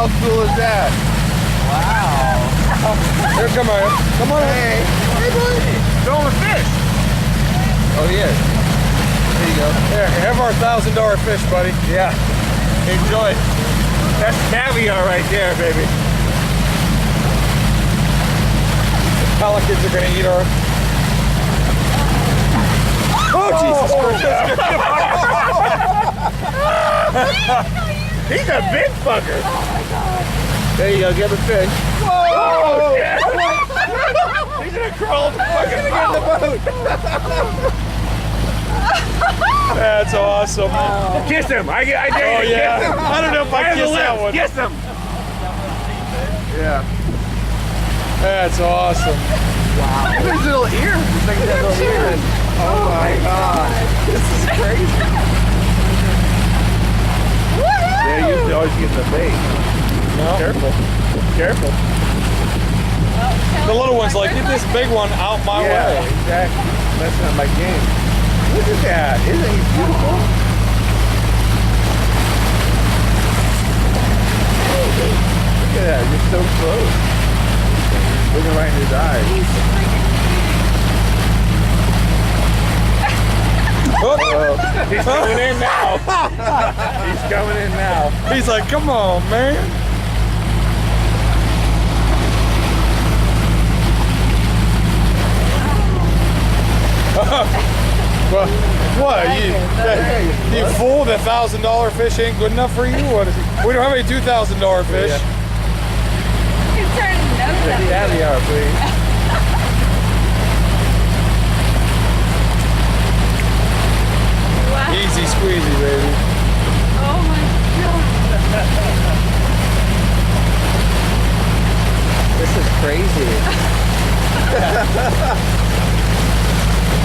How cool is that? Wow. Here, come on. Come on. Hey. Hey, boy. Throwing fish. Oh, yeah. There you go. Here, have our $1,000 fish, buddy. Yeah. Enjoy. That's caviar right there, baby. Pelicans are gonna eat our. Oh, Jesus Christ! He's a big fucker. There you go. Get the fish. Oh, shit. He's gonna crawl the fucking boat. That's awesome. Kiss him. I dare Oh you to yeah. kiss him. I don't know if I Right on the kiss that lips. one. Kiss him. Yeah. That's awesome. Wow. Look at his little ears. This thing has little ears. Oh my God. This is crazy. Yeah, you usually always get the bait. No. Careful. Careful. The little one's like, get this big one out my Yeah, way. exactly. Messing up my game. Look at that. Isn't he beautiful? Look at that. You're so close. Looking right in his eyes. Oh, He's coming in now. He's coming in now. he's like, come on, man. Well, what? You fool? The $1,000 fish ain't good enough for you? What is it? We don't have any $2,000 fish. He's turning nose The up. caviar, please. Wow. Easy squeezy, baby. Oh my God. This is crazy.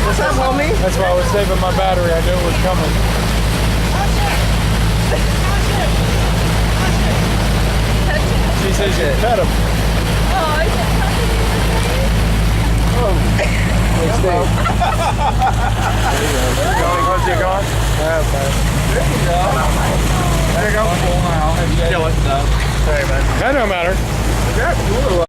What's up, homie? That's why I was saving my battery. I knew it was coming. She says you pet him. Oh, is it something in the face? Let's see. Once you're gone. Yeah, man. There you go. Kill it. Sorry, man. That don't matter. That's cool.